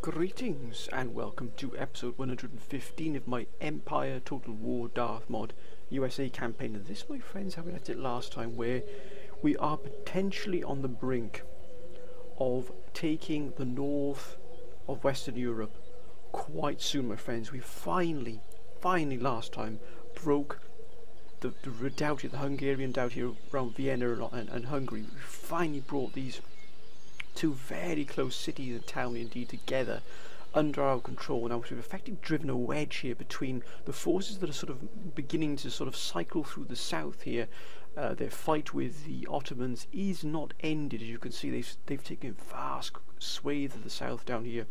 Greetings and welcome to episode 115 of my Empire Total War Darth mod USA campaign. And this, my friends, how we left it last time, where we are potentially on the brink of taking the north of Western Europe quite soon, my friends. We finally last time broke the redoubt here, the Hungarian doubt here around Vienna and Hungary. We finally brought these two very close cities and town indeed together under our control. Now we've effectively driven a wedge here between the forces that are sort of beginning to sort of cycle through the south here. Their fight with the Ottomans is not ended. As you can see, they've taken vast swathes of the south down here,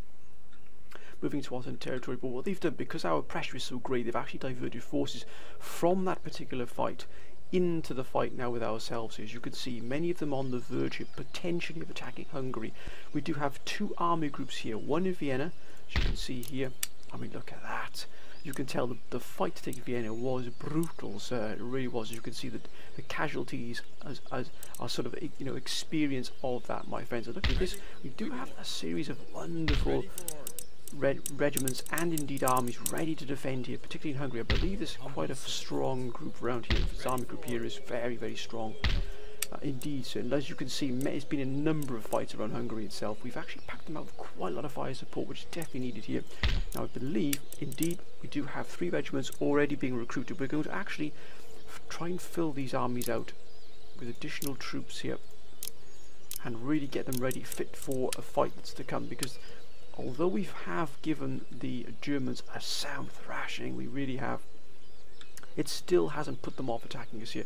moving to Ottoman territory. But what they've done, because our pressure is so great, they've actually diverted forces from that particular fight into the fight now with ourselves. As you can see, many of them on the verge here, potentially of attacking Hungary. We do have two army groups here, one in Vienna, as you can see here. I mean, look at that. You can tell the fight to take Vienna was brutal, sir. It really was. As you can see that the casualties as are sort of, you know, experience of that, my friends. And look at this. We do have a series of wonderful regiments and indeed armies ready to defend here, particularly in Hungary. I believe there's quite a strong group around here. This army group here is very strong indeed, sir. And as you can see, it's been a number of fights around Hungary itself. We've actually packed them out with quite a lot of fire support, which is definitely needed here. Now I believe indeed we do have 3 regiments already being recruited. We're going to actually try and fill these armies out with additional troops here and really get them ready, fit for a fight that's to come, because although we have given the Germans a sound thrashing, we really have, it still hasn't put them off attacking us here.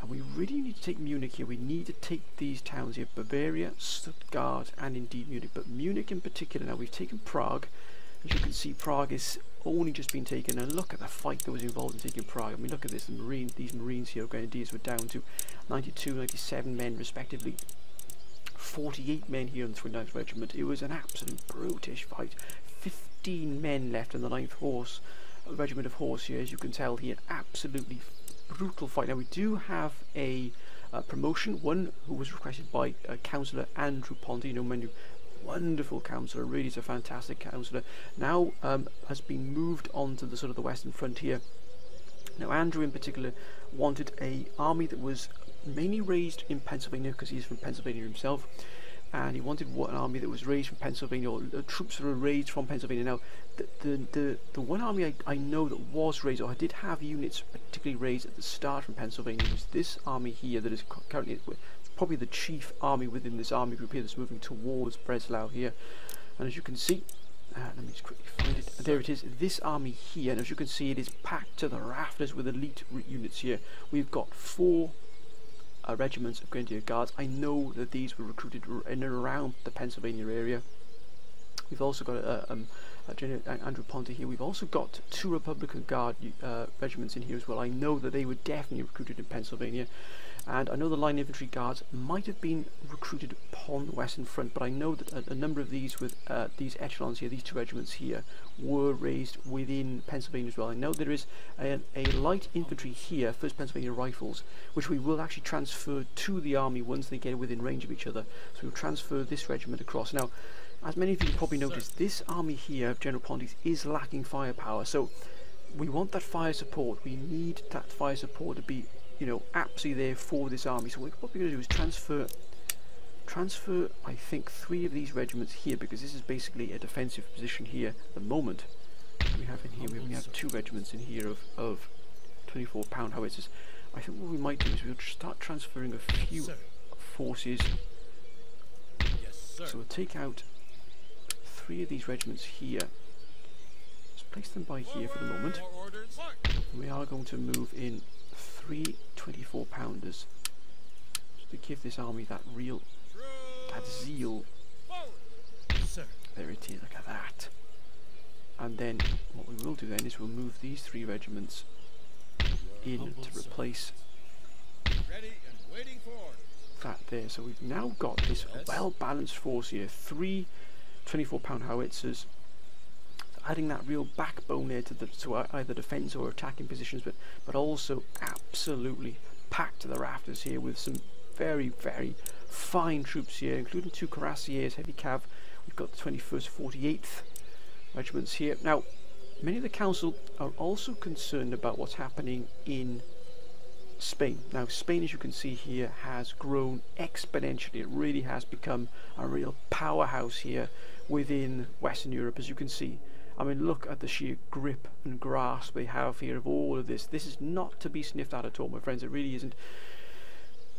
And we really need to take Munich here. We need to take these towns here, Bavaria, Stuttgart and indeed Munich. But Munich in particular, now we've taken Prague. As you can see, Prague is only just been taken, and look at the fight that was involved in taking Prague. I mean, look at this, these Marines here, Grenadiers, were down to 92, 97 men respectively. 48 men here in the 29th Regiment. It was an absolute brutish fight. 15 men left in the 9th Regiment of Horse here, as you can tell here. Absolutely brutal fight. Now we do have a promotion, one who was requested by Councillor Andrew Ponte. You know, many wonderful councillor, really is a fantastic councillor. Now has been moved on to the sort of the western frontier. Now Andrew in particular wanted a army that was mainly raised in Pennsylvania, because he's from Pennsylvania himself, and he wanted one army that was raised from Pennsylvania, or troops that were raised from Pennsylvania. Now the one army I know that was raised, or I did have units particularly raised at the start from Pennsylvania, was this army here that is currently probably the chief army within this army group here that's moving towards Breslau here. And as you can see, let me just quickly find it. There it is, this army here, and as you can see, it is packed to the rafters with elite units here. We've got 4 regiments of Grenadier Guards. I know that these were recruited in and around the Pennsylvania area. We've also got General Andrew Ponte here. We've also got 2 Republican Guard regiments in here as well. I know that they were definitely recruited in Pennsylvania, and I know the Line Infantry Guards might have been recruited upon the Western Front, but I know that a number of these with these echelons here, these 2 regiments here, were raised within Pennsylvania as well. I know there is a light infantry here, 1st Pennsylvania Rifles, which we will actually transfer to the army once they get within range of each other. So we'll transfer this regiment across. Now, as many of you probably noticed, this army here, General Ponte's, is lacking firepower. So we want that fire support. We need that fire support to be, you know, absolutely there for this army. So what we're going to do is transfer I think 3 of these regiments here, because this is basically a defensive position here at the moment. We have in here, we only have 2 regiments in here of 24-pound howitzers. I think what we might do is we'll start transferring a few forces. So we'll take out 3 of these regiments here. Let's place them by here for the moment. And we are going to move in 3 24-pounders, just to give this army that zeal. There it is, look at that. And then what we will do then is we'll move these 3 regiments in to replace that there. So we've now got this well-balanced force here. 3 24-pound howitzers, adding that real backbone there to either defence or attacking positions, but also absolutely packed to the rafters here with some very fine troops here, including 2 cuirassiers, heavy cav. We've got the 21st, 48th regiments here. Now, many of the council are also concerned about what's happening in Spain. Now, Spain, as you can see here, has grown exponentially. It really has become a real powerhouse here within Western Europe, as you can see. I mean, look at the sheer grip and grasp they have here of all of this. This is not to be sniffed at all, my friends. It really isn't.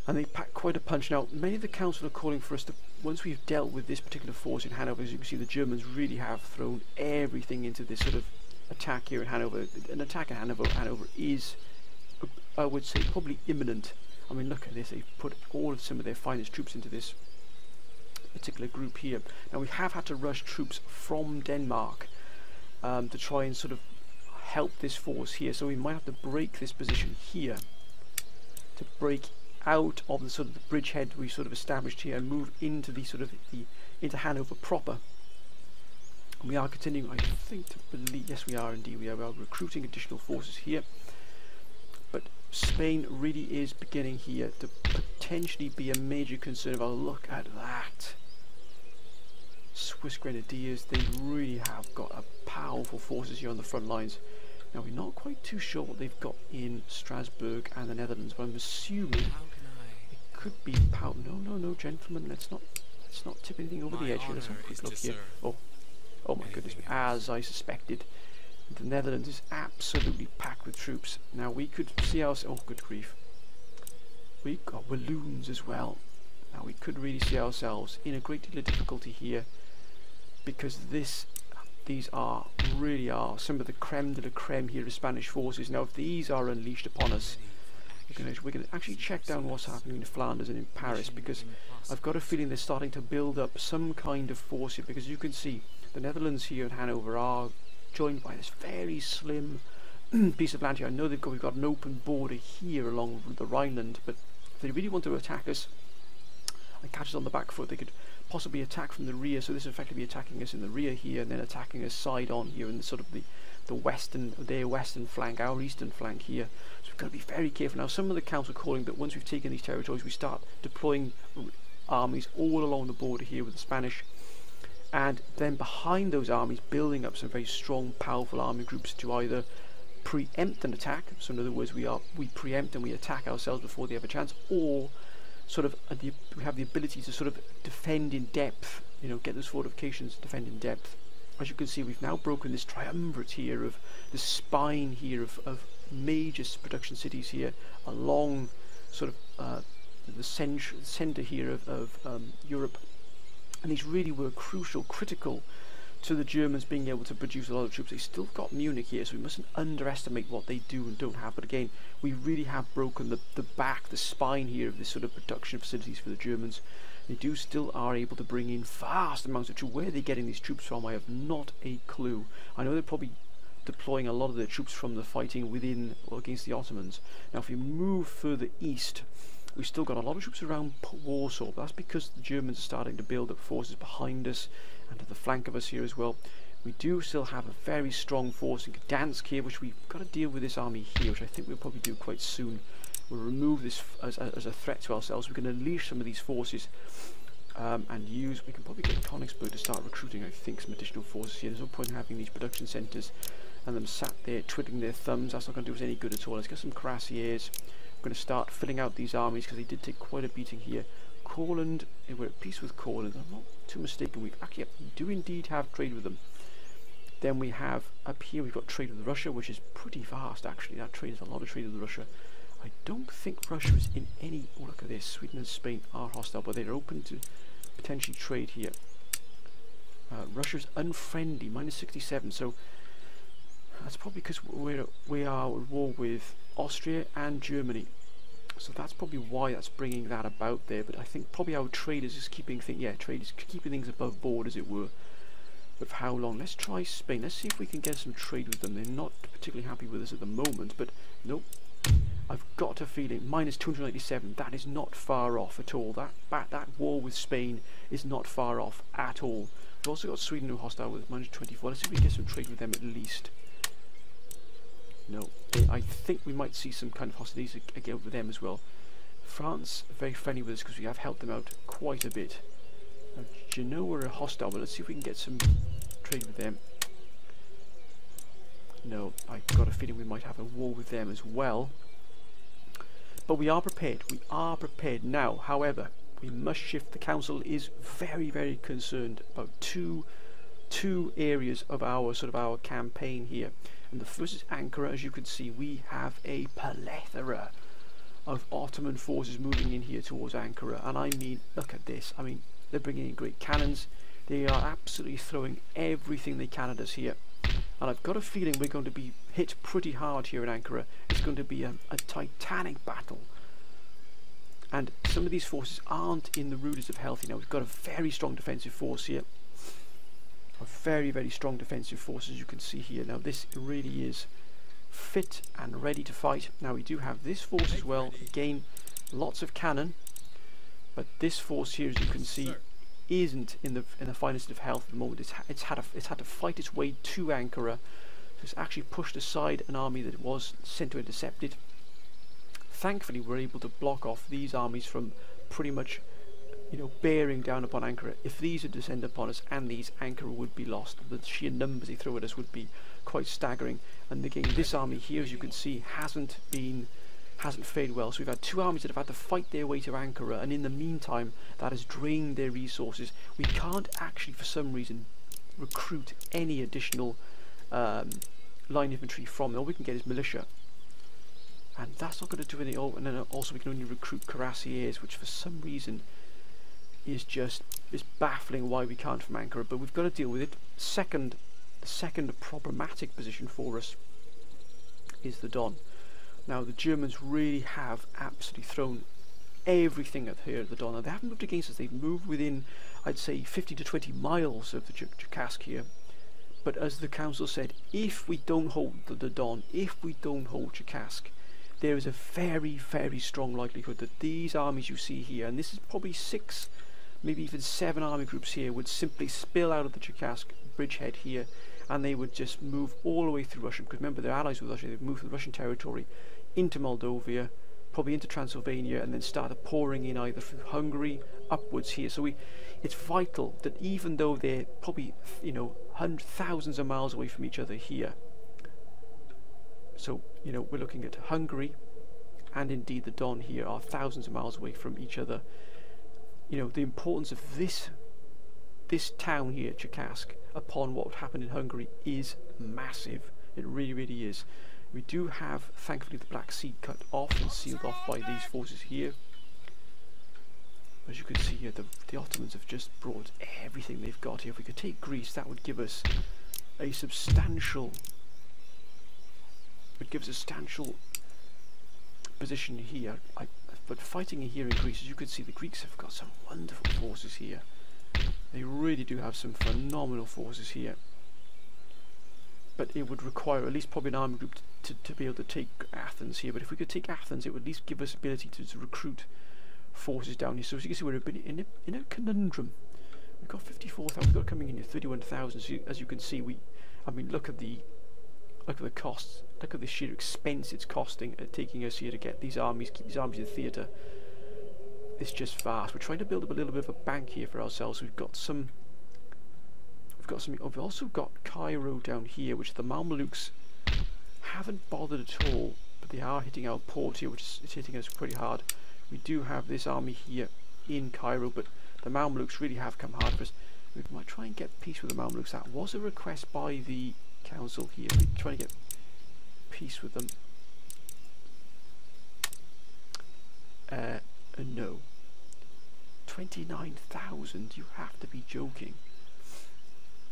And they pack quite a punch. Now, many of the council are calling for us to, once we've dealt with this particular force in Hanover, as you can see, the Germans really have thrown everything into this sort of attack here in Hanover. An attack in Hanover is, I would say, probably imminent. I mean, look at this. They've put all of some of their finest troops into this particular group here. Now, we have had to rush troops from Denmark to try and sort of help this force here. So we might have to break this position here to break out of the sort of the bridgehead we sort of established here and move into the sort of into Hanover proper. And we are continuing, I think, to believe, yes we are indeed, we are recruiting additional forces here. But Spain really is beginning here to potentially be a major concern. About look at that. Swiss Grenadiers, they really have got a powerful forces here on the front lines. Now, we're not quite too sure what they've got in Strasbourg and the Netherlands, but I'm assuming it could be power. No, gentlemen, let's not tip anything over the edge here. Let's have a quick look here. Oh my goodness, as I suspected, the Netherlands is absolutely packed with troops. Now, we could see ourselves. Oh, good grief! We've got Walloons as well. Now, we could really see ourselves in a great deal of difficulty here, because these really are some of the creme de la creme here of Spanish forces. Now, if these are unleashed upon us, we're going to actually check down what's happening in Flanders and in Paris, because I've got a feeling they're starting to build up some kind of force here, because you can see the Netherlands here in Hanover are joined by this very slim piece of land here. I know we've got an open border here along the Rhineland, but if they really want to attack us and catch us on the back foot, they could possibly attack from the rear. So this is effectively attacking us in the rear here, and then attacking us side on here in the sort of their western flank, our eastern flank here. So we've got to be very careful. Now, some of the council are calling that once we've taken these territories, we start deploying armies all along the border here with the Spanish, and then behind those armies building up some very strong, powerful army groups to either preempt an attack. So in other words, we preempt and we attack ourselves before they have a chance, or sort of we have the ability to sort of defend in depth, you know, get those fortifications, defend in depth. As you can see, we've now broken this triumvirate here of the spine here of major production cities here along sort of the centre here of Europe, and these really were critical to the Germans being able to produce a lot of troops. They still got Munich here, so we mustn't underestimate what they do and don't have. But again, we really have broken the spine here of this sort of production facilities for the Germans. They still are able to bring in vast amounts of troops. Where are they getting these troops from? I have not a clue. I know they're probably deploying a lot of their troops from the fighting within or against the Ottomans. Now, if we move further east, we've still got a lot of troops around Warsaw, but that's because the Germans are starting to build up forces behind us and to the flank of us here as well. We do still have a very strong force in Gdansk here, which we've got to deal with this army here, which I think we'll probably do quite soon. We'll remove this as a threat to ourselves. We can unleash some of these forces and we can probably get Königsberg to start recruiting, I think, some additional forces here. There's no point in having these production centres and them sat there twiddling their thumbs. That's not going to do us any good at all. Let's get some cuirassiers. We're going to start filling out these armies, because they did take quite a beating here. Courland, we're at peace with Courland. I'm not too mistaken. We actually do indeed have trade with them. Then we have up here, we've got trade with Russia, which is pretty vast actually. That trade is a lot of trade with Russia. I don't think Russia is in any. Oh, look at this. Sweden and Spain are hostile, but they're open to potentially trade here. Russia's unfriendly, -67. So that's probably because we are at war with Austria and Germany. So that's probably why that's bringing that about there. But I think probably our trade is just keeping things above board, as it were. But for how long? Let's try Spain. Let's see if we can get some trade with them. They're not particularly happy with us at the moment, but nope. I've got a feeling -287. That is not far off at all. That war with Spain is not far off at all. We've also got Sweden who are hostile with -24. Let's see if we can get some trade with them at least. No, I think we might see some kind of hostilities again with them as well. France are very friendly with us because we have helped them out quite a bit. Now, Genoa are hostile, but let's see if we can get some trade with them. No, I've got a feeling we might have a war with them as well. But we are prepared. We are prepared now. However, we must shift. The council is very, very concerned about two areas of our campaign here. And the first is Ankara. As you can see, we have a plethora of Ottoman forces moving in here towards Ankara. And I mean, look at this. I mean, they're bringing in great cannons. They are absolutely throwing everything they can at us here. And I've got a feeling we're going to be hit pretty hard here in Ankara. It's going to be a titanic battle. And some of these forces aren't in the rudest of health. You know, we've got a very strong defensive force here. A very, very strong defensive force, as you can see here. Now, this really is fit and ready to fight. Now, we do have this force as well. Again, lots of cannon. But this force here, as you can see, isn't in the finest of health at the moment. It's had to fight its way to Ankara. So it's actually pushed aside an army that was sent to intercept it. Thankfully, we're able to block off these armies from pretty much, you know, bearing down upon Ankara. If these had descended upon us, and these, Ankara would be lost. The sheer numbers they throw at us would be quite staggering. And again, this army here, as you can see, hasn't fared well. So we've had two armies that have had to fight their way to Ankara, and in the meantime that has drained their resources. We can't actually, for some reason, recruit any additional line infantry from them. All we can get is militia, and that's not going to do anything. Oh, and then also we can only recruit cuirassiers, which for some reason is baffling why we can't from Ankara, but we've got to deal with it. The second problematic position for us is the Don. Now, the Germans really have absolutely thrown everything at here at the Don. Now, they haven't moved against us. They've moved within, I'd say, 15 to 20 miles of the Cherkask here. But as the council said, if we don't hold the Don, if we don't hold Cherkask, there is a very, very strong likelihood that these armies you see here, and this is probably 6, maybe even 7 army groups here, would simply spill out of the Cherkask bridgehead here, and they would just move all the way through Russia. Because remember, they're allies with Russia. They've moved through Russian territory into Moldova, probably into Transylvania, and then started pouring in either through Hungary upwards here. So it's vital that even though they're probably, you know, thousands of miles away from each other here, so, you know, we're looking at Hungary and indeed the Don here are thousands of miles away from each other. You know, the importance of this town here, Cherkask, upon what happened in Hungary is massive. It really, really is. We do have, thankfully, the Black Sea cut off and sealed off by these forces here. As you can see here, the Ottomans have just brought everything they've got here. If we could take Greece, that would give us a substantial position here. But fighting here in Greece, as you can see, the Greeks have got some wonderful forces here. They really do have some phenomenal forces here. But it would require at least probably an army group to be able to take Athens here. But if we could take Athens, it would at least give us ability to recruit forces down here. So as you can see, we're in a conundrum. We've got 54,000. We've got coming in here 31,000. So as you can see, I mean, look at the costs. Look at the sheer expense it's costing taking us here to get these armies, keep these armies in theatre. It's just vast. We're trying to build up a little bit of a bank here for ourselves. We've also got Cairo down here, which the Mamelukes haven't bothered at all, but they are hitting our port here, which is hitting us pretty hard. We do have this army here in Cairo, but the Mamelukes really have come hard for us. We might try and get peace with the Mamelukes. That was a request by the council here. We try to get peace with them. No. 29,000? You have to be joking.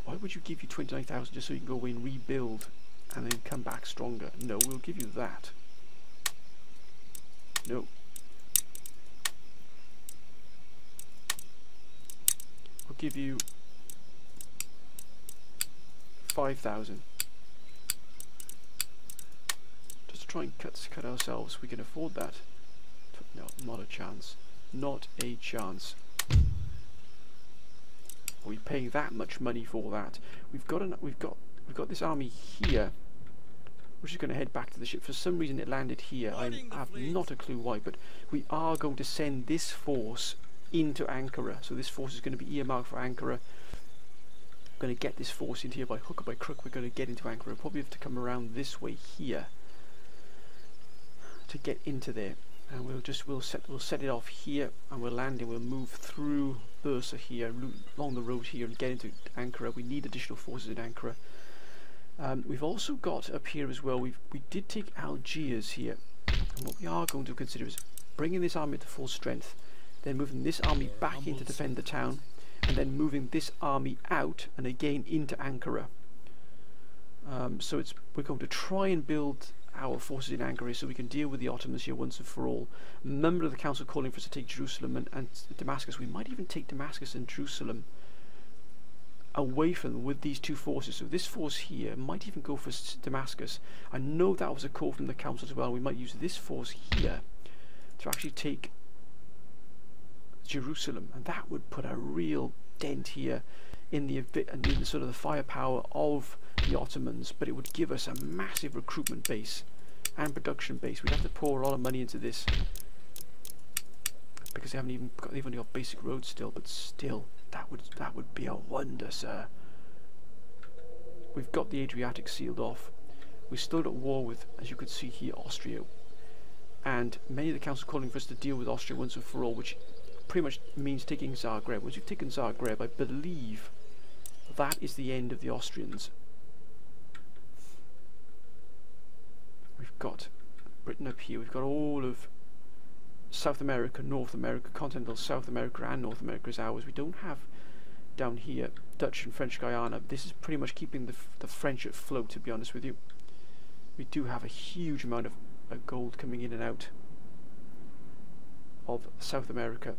Why would you give you 29,000 just so you can go away and rebuild and then come back stronger? No, we'll give you that. No. We'll give you 5,000. Just to try and cut ourselves. We can afford that. No, not a chance. Not a chance. Are we paying that much money for that? We've got this army here, which is going to head back to the ship. For some reason, it landed here. I have not a clue why, but we are going to send this force into Ankara. So this force is going to be earmarked for Ankara. We're going to get this force into here by hook or by crook. We're going to get into Ankara. We'll probably have to come around this way here to get into there. And we'll set it off here, and we'll land it. We'll move through Bursa here, along the road here, and get into Ankara. We need additional forces in Ankara. We've also got up here as well. We did take Algiers here, and what we are going to consider is bringing this army to full strength, then moving this army back in to defend the town, and then moving this army out and again into Ankara. So we're going to try and build our forces in Ankara so we can deal with the Ottomans here once and for all. A member of the council calling for us to take Jerusalem and Damascus. We might even take Damascus and Jerusalem away from them with these two forces. So this force here might even go for Damascus. I know that was a call from the council as well. We might use this force here to actually take Jerusalem, and that would put a real dent here in the sort of the firepower of the Ottomans, but it would give us a massive recruitment base and production base. We'd have to pour a lot of money into this because they've only got basic roads still, but still that would be a wonder, sir. We've got the Adriatic sealed off. We're still at war with, as you could see here, Austria, and many of the council calling for us to deal with Austria once and for all, which pretty much means taking Zagreb. Once you've taken Zagreb, I believe that is the end of the Austrians. We've got Britain up here. We've got all of South America, North America, continental South America and North America is ours. We don't have down here Dutch and French Guiana. This is pretty much keeping the French at float, to be honest with you. We do have a huge amount of gold coming in and out of South America.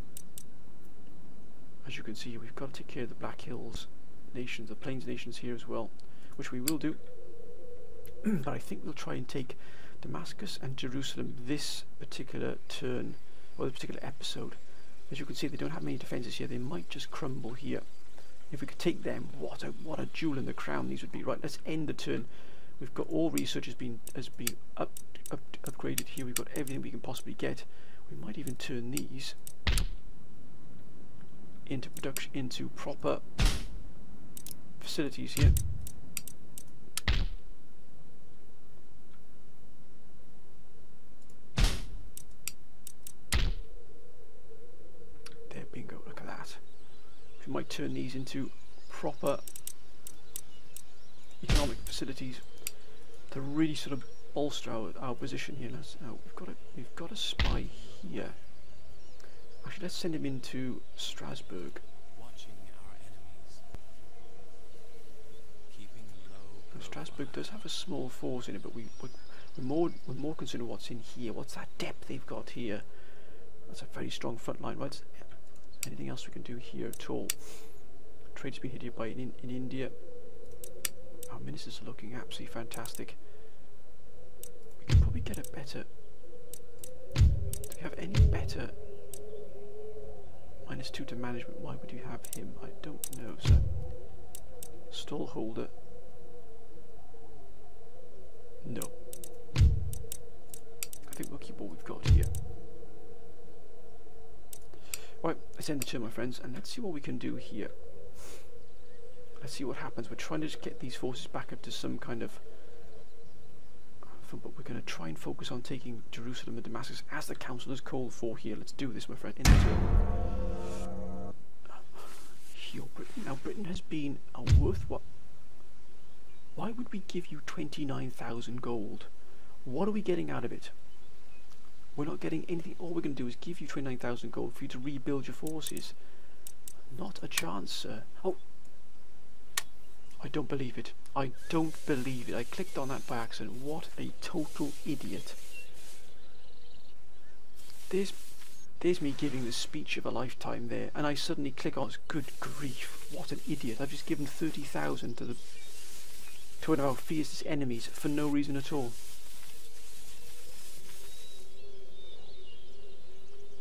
As you can see, we've got to take care of the Black Hills nations, the Plains nations here as well, which we will do. But I think we'll try and take Damascus and Jerusalem this particular turn, or this particular episode. As you can see, they don't have many defences here. They might just crumble here. If we could take them, what a jewel in the crown these would be. Right, let's end the turn. We've got all research has been upgraded here. We've got everything we can possibly get. We might even turn these into production, into proper facilities here. There, bingo, look at that. We might turn these into proper economic facilities to really sort of bolster our position here. We've got a spy here. Actually, let's send him into Strasbourg. Now, Strasbourg does have a small force in it, but we're more concerned with what's in here. What's that depth they've got here? That's a very strong front line, right? Anything else we can do here at all? Trade's been hit here by in India. Our ministers are looking absolutely fantastic. We can probably get a better. Do we have any better? -2 to management. Why would you have him? I don't know, sir. Stallholder. No. I think we'll keep what we've got here. Right, let's end the turn, my friends, and let's see what we can do here. Let's see what happens. We're trying to just get these forces back up to some kind of... But we're going to try and focus on taking Jerusalem and Damascus as the council has called for here. Let's do this, my friend. In the turn. Britain. Now, Britain has been worth what? Why would we give you 29,000 gold? What are we getting out of it? We're not getting anything. All we're going to do is give you 29,000 gold for you to rebuild your forces. Not a chance, sir. Oh, I don't believe it. I don't believe it. I clicked on that by accident. What a total idiot. There's me giving the speech of a lifetime there, and I suddenly click on it. Good grief, what an idiot. I've just given 30,000 to one of our fiercest enemies for no reason at all.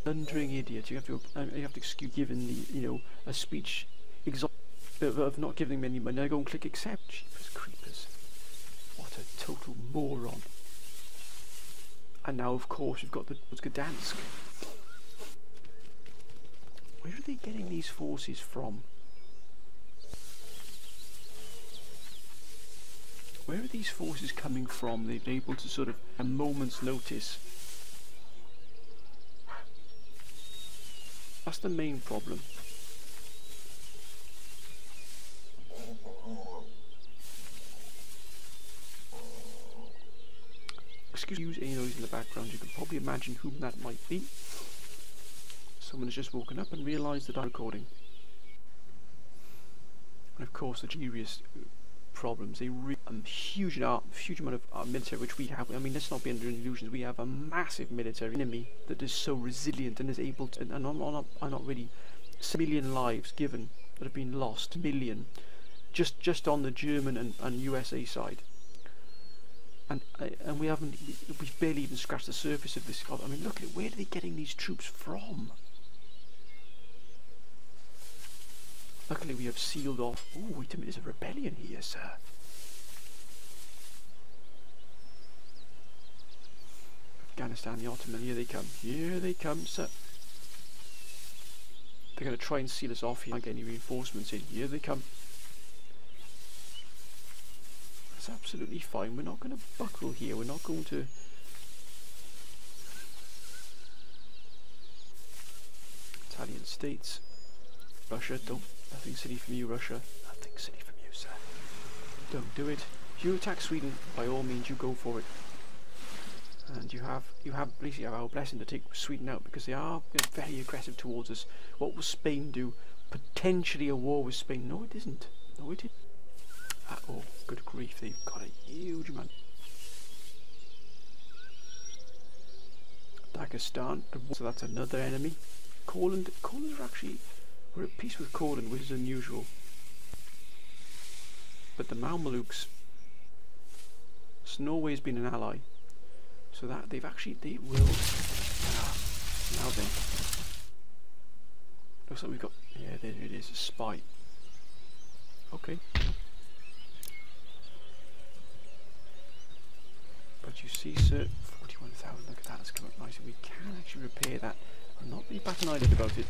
Thundering idiot. You have to excuse giving the a speech of not giving them any money. Now go and click accept. Jeepers creepers. What a total moron. And now of course we've got the Gdansk. Where are they getting these forces from? Where are these forces coming from? They've been able to sort of, a moment's notice. That's the main problem. Excuse any noise in the background. You can probably imagine whom that might be. Someone has just woken up and realised that I'm recording. And of course, the serious problems. A huge amount of military which we have. I mean, let's not be under illusions. We have a massive military enemy that is so resilient and is able to. And I'm not really. 1 million lives given that have been lost. Million, just on the German and USA side. And we've barely even scratched the surface of this. I mean, look at it. Where are they getting these troops from? Luckily we have sealed off. Oh, wait a minute, there's a rebellion here, sir. Afghanistan, the Ottoman, here they come. Here they come, sir. They're going to try and seal us off here. Can't get any reinforcements in. Here they come. That's absolutely fine. We're not going to buckle here. We're not going to... Italian states. Russia, don't... Nothing silly from you, Russia. Nothing silly from you, sir. Don't do it. If you attack Sweden, by all means, you go for it. And you have basically our blessing to take Sweden out, because they are very aggressive towards us. What will Spain do? Potentially a war with Spain? No, it isn't. No, it isn't. Oh, good grief! They've got a huge amount. Dagestan. So that's another enemy. Courland are actually. We're at peace with Courland, which is unusual. But the Mamelukes, so Norway's been an ally, so that they will. Now then, looks like we've got. Yeah, there it is, a spy. Okay. But you see, sir, 41,000. Look at that, it's come up nicely. We can actually repair that. I'm not really bat an eyelid about it.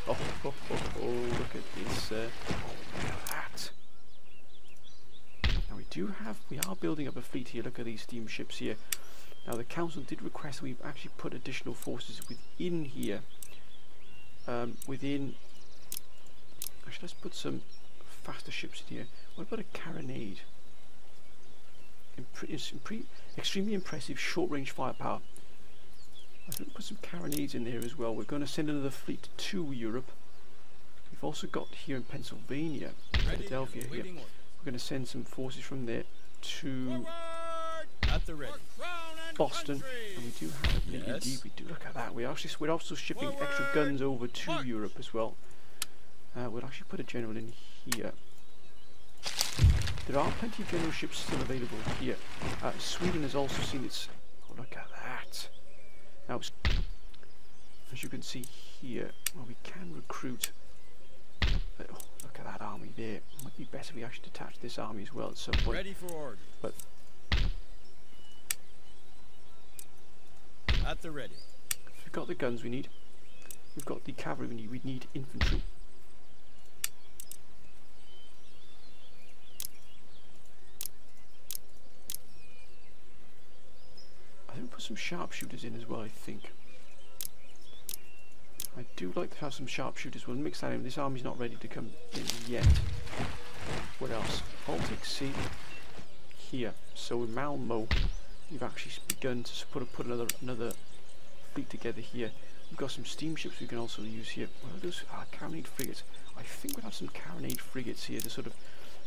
Oh, look at this. Look at that. Now we are building up a fleet here. Look at these steamships here. Now the council did request that we've actually put additional forces within here. Actually, let's put some faster ships in here. What about a carronade? Extremely impressive short-range firepower. I think put some carronades in there as well. We're going to send another fleet to Europe. We've also got here in Pennsylvania, Philadelphia here. We're going to send some forces from there to Boston, and we do have indeed we do. Look at that. We're also shipping extra guns over to Europe as well. We'll actually put a general in here. There are plenty of general ships still available here. Sweden has also seen its. Oh, look at that. Now, as you can see here, well, we can recruit. Oh, look at that army there. It might be better if we actually detach this army as well at some point. Ready for order. But at the ready. We've got the guns we need. We've got the cavalry we need. We need infantry. I think we'll put some sharpshooters in as well, I think. I do like to have some sharpshooters. We'll mix that in. This army's not ready to come in yet. What else? Baltic Sea here. So in Malmo, we've actually begun to put another fleet together here. We've got some steamships we can also use here. What are those? Carronade frigates. I think we'll have some carronade frigates here to sort of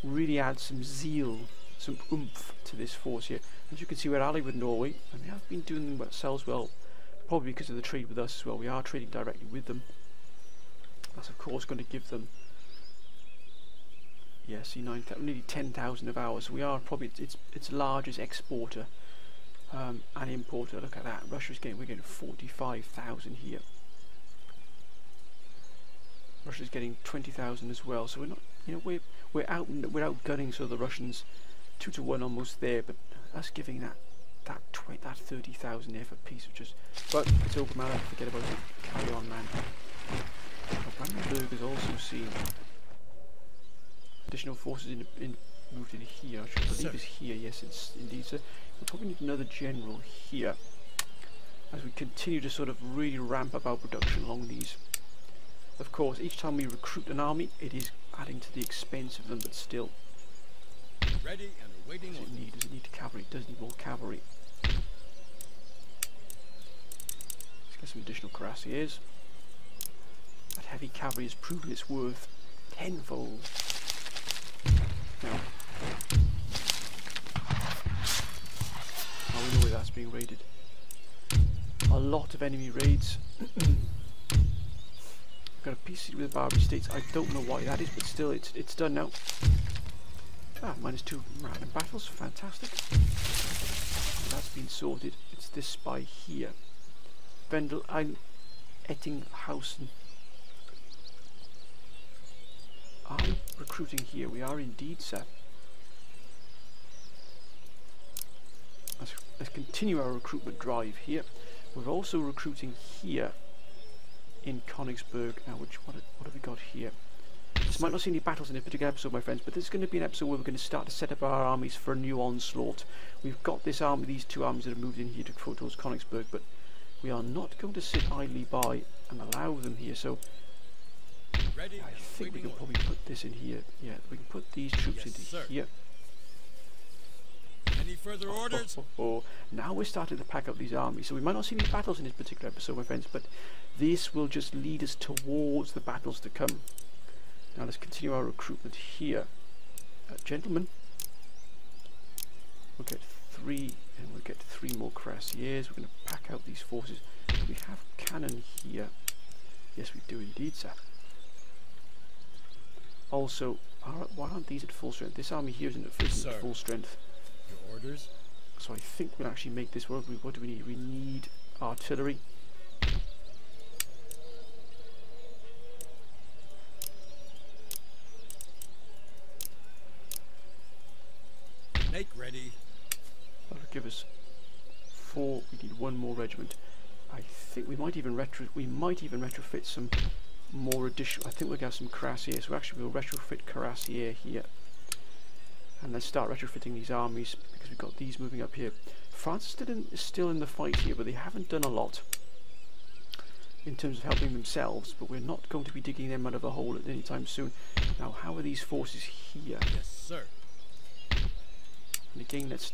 really add some zeal, some oomph to this force here. As you can see, we're allied with Norway, and they have been doing themselves well, probably because of the trade with us as well. We are trading directly with them. That's of course going to give them, yeah, see, nearly 10,000 of ours. So we are probably its largest exporter and importer. Look at that. We're getting 45,000 here. Russia's getting 20,000 as well. So we're not, we're outgunning so the Russians 2 to 1 almost there, but us giving that 30,000 there for peace, but it's over, man. Forget about it. Carry on, man. Brandenburg has also seen additional forces moved in here, which I believe is here. Yes, it's indeed, sir. We'll probably need another general here as we continue to sort of really ramp up our production along these. Of course, each time we recruit an army, it is adding to the expense of them, but still. Ready and awaiting Does it need cavalry? It does need more cavalry. Let's get some additional cuirassiers. That heavy cavalry has proven its worth tenfold. Now, we know where that's being raided. A lot of enemy raids. I've got a PC with the Barbary States. I don't know why that is, but still, it's done now. -2 random battles. Fantastic. That's been sorted. It's this spy here. Vendel ein Ettinghausen. Are we recruiting here? We are indeed, sir. Let's continue our recruitment drive here. We're also recruiting here in Königsberg. Now, what have we got here? This might not see any battles in this particular episode, my friends, but this is going to be an episode where we're going to start to set up our armies for a new onslaught. We've got this army, these two armies that have moved in here towards Königsberg, but we are not going to sit idly by and allow them here. So I think we can probably put this in here. Yeah, we can put these troops into here. Any further orders? Now we're starting to pack up these armies. So we might not see any battles in this particular episode, my friends, but this will just lead us towards the battles to come. Now let's continue our recruitment here. Gentlemen, we'll get 3, and we'll get 3 more cuirassiers. We're going to pack out these forces. We have cannon here. Yes, we do indeed, sir. Also, why aren't these at full strength? This army here isn't at full strength. Your orders? So I think we'll actually make this work. What do we need? We need artillery. Make ready. That'll give us 4. We need 1 more regiment. I think we might even retrofit some more additional. I think we'll get some cuirassiers. So actually we'll retrofit cuirassier here. And let's start retrofitting these armies because we've got these moving up here. France is still in the fight here, but they haven't done a lot in terms of helping themselves, but we're not going to be digging them out of a hole at any time soon. Now, how are these forces here? Yes, sir. And again, let's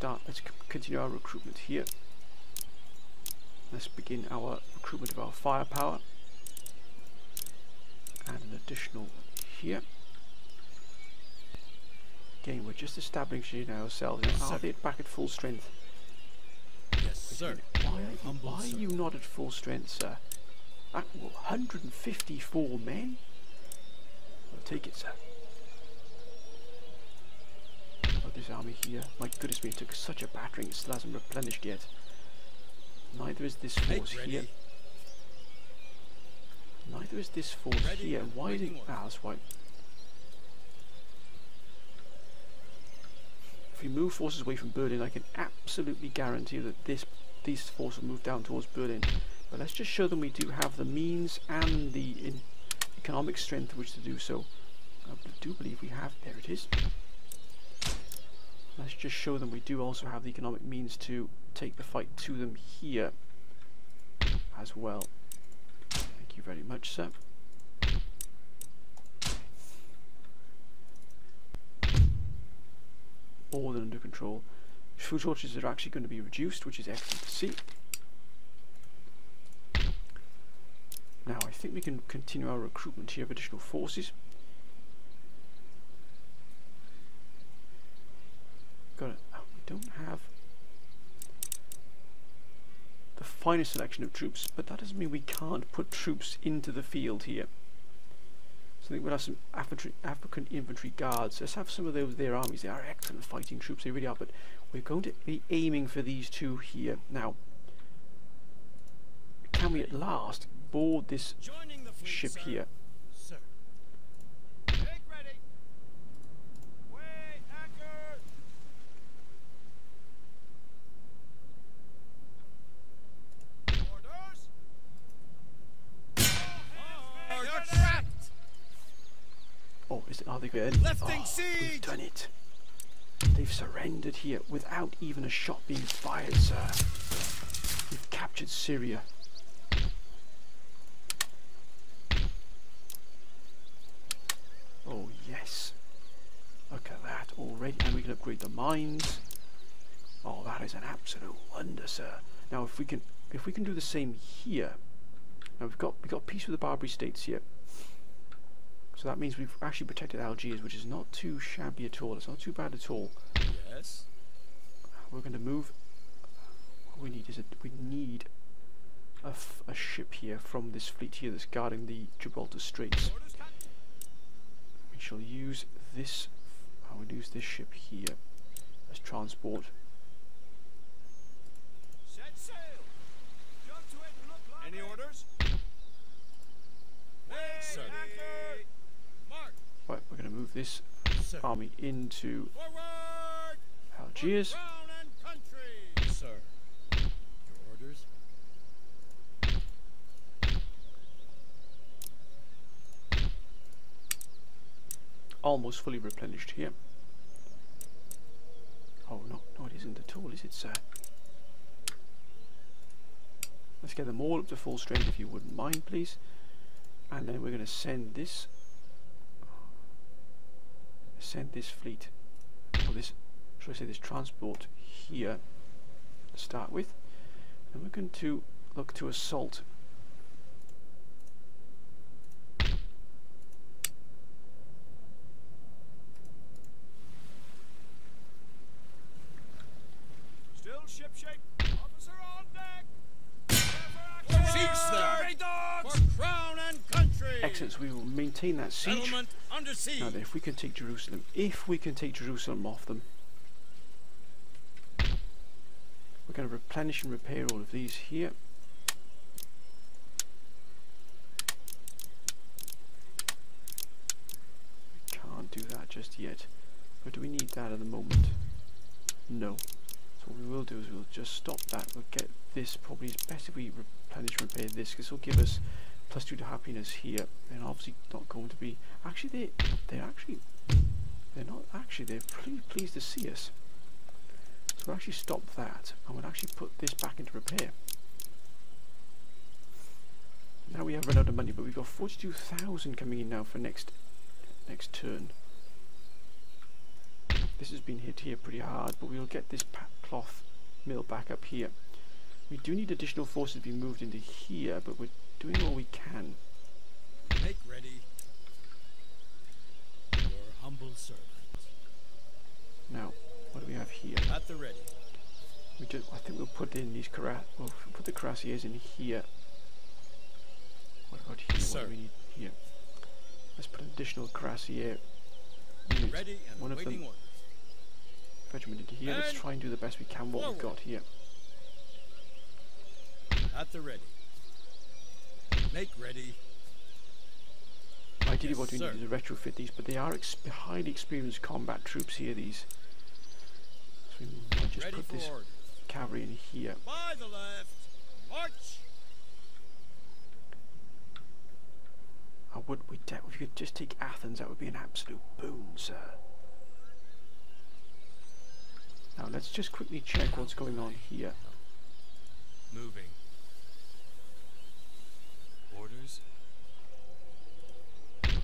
continue our recruitment here. Let's begin our recruitment of our firepower. And an additional here. Again, we're just establishing ourselves. Are they back at full strength? Yes, sir. Why are you not at full strength, sir? 154 men? I'll take it, sir. Oh, this army here. My goodness me, it took such a battering, it still hasn't replenished yet. Neither is this force here. Neither is this force here. Why is it? That's why. If we move forces away from Berlin, I can absolutely guarantee that these forces will move down towards Berlin. But let's just show them we do have the means and the economic strength which to do so. I do believe we have. There it is. Let's just show them we do also have the economic means to take the fight to them here as well. Thank you very much, sir. More than under control. Food shortages are actually going to be reduced, which is excellent to see. Now I think we can continue our recruitment here of additional forces. Got it. Oh, we don't have the finest selection of troops, but that doesn't mean we can't put troops into the field here. So I think we'll have some African infantry guards. Let's have some of their armies. They are excellent fighting troops, they really are, but we're going to be aiming for these two here. Now, can we at last board this ship here? Sir. Make ready. Weigh anchor. Orders. You're trapped. they could. Lifting We've siege! done it. They've surrendered here without even a shot being fired, sir. We've captured Syria. Oh yes. Look at that already, and we can upgrade the mines. Oh, that is an absolute wonder, sir. Now, if we can do the same here. Now we've got peace with the Barbary states here. So that means we've actually protected Algiers, which is not too shabby at all. It's not too bad at all. Yes. We're going to move. What we need is we need a ship here from this fleet here that's guarding the Gibraltar Straits. Orders, Captain. We shall use this. I will use this ship here as transport. Set sail. Jump to it and look like any orders? Sir. Anchor. Mark. Right, we're going to move this Sir. army into Forward. Algiers. Crown and country. Sir. Your orders? Almost fully replenished here. Oh no, no it isn't at all, is it, sir? Let's get them all up to full strength if you wouldn't mind, please. And then we're going to send this fleet, or this, should I say this transport here to start with. And we're going to look to assault Still shipshape. Officer on deck. Siege, sir. For crown and country. excellent. So we will maintain that siege. Settlement under siege. Now then, if we can take Jerusalem off them, we're going to replenish and repair all of these here. We can't do that just yet, but do we need that at the moment? No. So what we will do is we'll just stop that. We'll get this. Probably it's best if we replenish and repair this, because this will give us +2 to happiness here. They're obviously not going to be. Actually, they're not actually. They're pretty pleased to see us. So we'll actually stop that, and we'll actually put this back into repair. Now we have run out of money, but we've got 42,000 coming in now for next turn. This has been hit here pretty hard, but we'll get this cloth mill back up here. We do need additional forces to be moved into here, but we're doing all we can. Make ready. Your humble servant. Now, what do we have here? At the ready. I think we'll put in these we'll put the cuirassiers in here. What about here? Sir. What do we need here? Let's put an additional cuirassier unit. Ready and One of waiting them orders. regiment into here. Let's And try and do the best we can what we've forward. got here. At the ready. Make ready. Ideally Yes, what we sir. need is to retrofit these, but they are highly experienced combat troops here, these. So we might just Ready put for this orders. cavalry in here. By the left. March. If you could just take Athens, that would be an absolute boon, sir. Now let's just quickly check what's going on here. Moving. Orders. My eyes,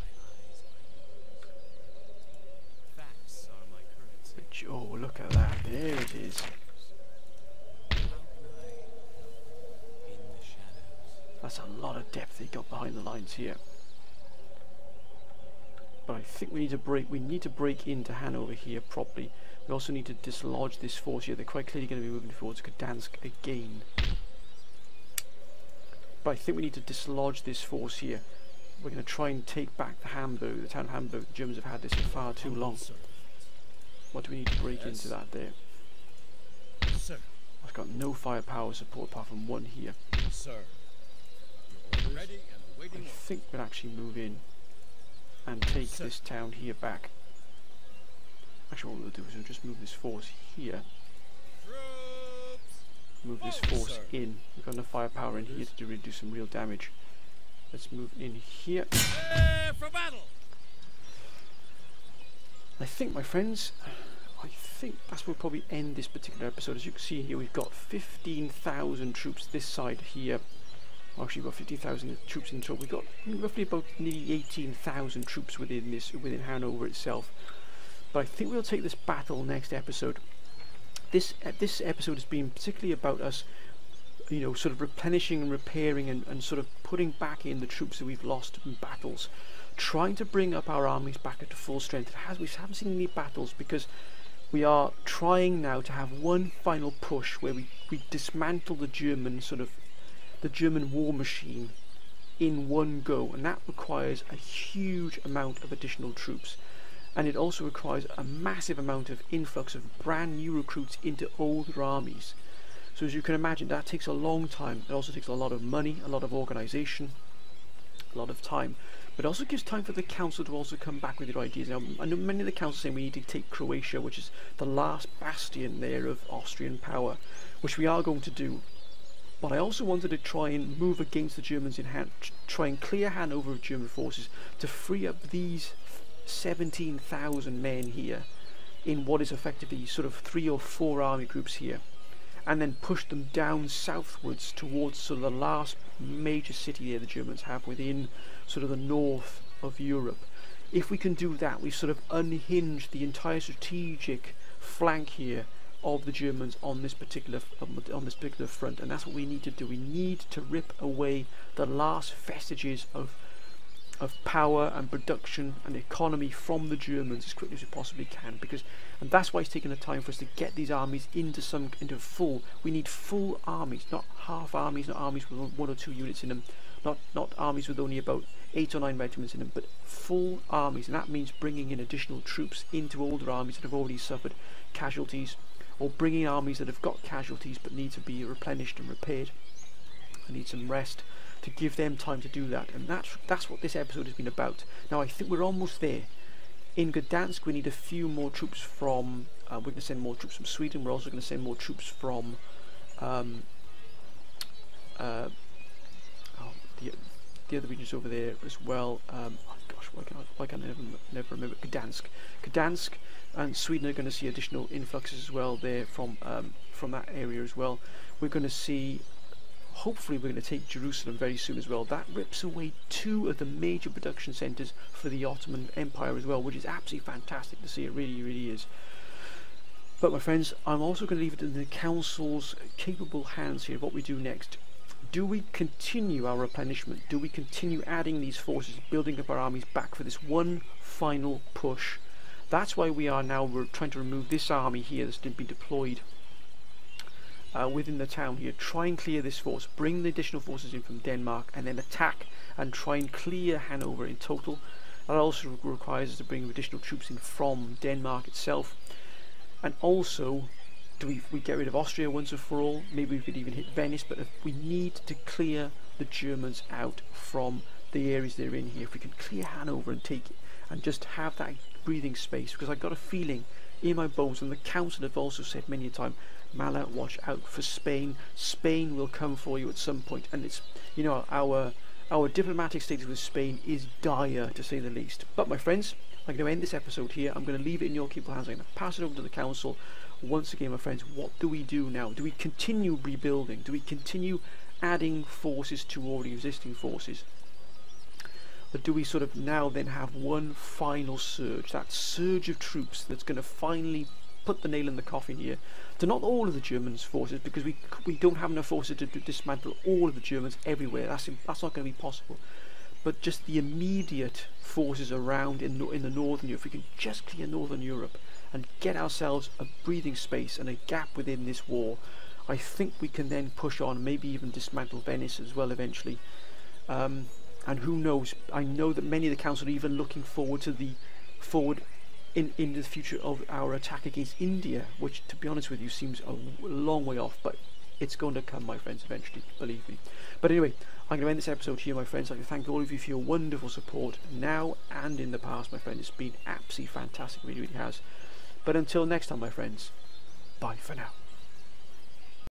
my ears. Facts are my currency. Oh, look at that. There it is. How can I help in the shadows? That's a lot of depth they got behind the lines here. But I think we need to break into Hanover here properly. We also need to dislodge this force here. They're quite clearly going to be moving towards Gdansk again. But I think we need to dislodge this force here. We're going to try and take back the Hamburg, the town of Hamburg. The Germans have had this for far too long. What do we need to break Yes. into that there? Sir. I've got no firepower support apart from one here. Sir. Your orders. Ready and I awaiting orders. think we'll actually move in and take Sir. this town here back. Actually, what we'll do is we'll just move this force here. Troops. Move this Forward, force sir. in. We've got enough firepower in here to really do some real damage. Let's move in here. Prepare for battle. I think, my friends, I think that's where we'll probably end this particular episode. As you can see here, we've got 15,000 troops this side here. Actually, we've got 50,000 troops in total. We've got roughly about nearly 18,000 troops within Hanover itself. But I think we'll take this battle next episode. This episode has been particularly about us, you know, sort of replenishing and repairing and sort of putting back in the troops that we've lost in battles, trying to bring up our armies back into full strength. We haven't seen any battles because we are trying now to have one final push where we dismantle the German war machine in one go, and that requires a huge amount of additional troops, and it also requires a massive amount of influx of brand new recruits into older armies. So as you can imagine, that takes a long time. It also takes a lot of money, a lot of organisation, a lot of time, but it also gives time for the council to also come back with their ideas. Now, I know many of the councils saying we need to take Croatia, which is the last bastion there of Austrian power, which we are going to do. But I also wanted to try and move against the Germans in hand, try and clear Hanover of German forces to free up these 17,000 men here in what is effectively sort of 3 or 4 army groups here, and then push them down southwards towards sort of the last major city there the Germans have within sort of the north of Europe. If we can do that, we've sort of unhinged the entire strategic flank here of the Germans on this particular front, and that's what we need to do. We need to rip away the last vestiges of power and production and economy from the Germans as quickly as we possibly can, and that's why it's taken the time for us to get these armies into full. We need full armies, not half armies, not armies with 1 or 2 units in them, not armies with only about 8 or 9 regiments in them, but full armies, and that means bringing in additional troops into older armies that have already suffered casualties, or bringing armies that have got casualties but need to be replenished and repaired and need some rest, to give them time to do that. And that's what this episode has been about. Now I think we're almost there. In Gdansk we need a few more troops from, we're going to send more troops from Sweden. We're also going to send more troops from the other regions over there as well. Oh gosh, why can I never remember? Gdansk and Sweden are going to see additional influxes as well there from that area as well. We're going to see, hopefully we're going to take Jerusalem very soon as well. That rips away 2 of the major production centres for the Ottoman Empire as well, which is absolutely fantastic to see. It really, really is. But my friends, I'm also going to leave it in the council's capable hands here of what we do next. Do we continue our replenishment? Do we continue adding these forces, building up our armies back for this one final push? That's why we're trying to remove this army here that's been deployed within the town here. Try and clear this force, bring the additional forces in from Denmark, and then attack and try and clear Hanover in total. That also requires us to bring additional troops in from Denmark itself. And also, do we get rid of Austria once and for all? Maybe we could even hit Venice, but if we need to clear the Germans out from the areas they're in here. If we can clear Hanover and take it, and just have that breathing space, because I've got a feeling in my bones, and the council have also said many a time, Mala, watch out for Spain. Spain will come for you at some point, and it's, you know, our diplomatic status with Spain is dire, to say the least. But my friends, I'm going to end this episode here. I'm going to leave it in your capable hands. I'm going to pass it over to the council. Once again, my friends, what do we do now? Do we continue rebuilding? Do we continue adding forces to already existing forces? But do we sort of now then have one final surge, that surge of troops that's going to finally put the nail in the coffin here to not all of the Germans' forces, because we don't have enough forces to dismantle all of the Germans everywhere. That's not going to be possible. But just the immediate forces around in the northern Europe. If we can just clear northern Europe and get ourselves a breathing space and a gap within this war, I think we can then push on, maybe even dismantle Venice as well eventually. And who knows, I know that many of the council are even looking forward to in the future of our attack against India, which, to be honest with you, seems a long way off, but it's going to come, my friends, eventually, believe me. But anyway, I'm going to end this episode here, my friends. I'd like to thank all of you for your wonderful support now and in the past, my friend. It's been absolutely fantastic, it really, really has. But until next time, my friends, bye for now.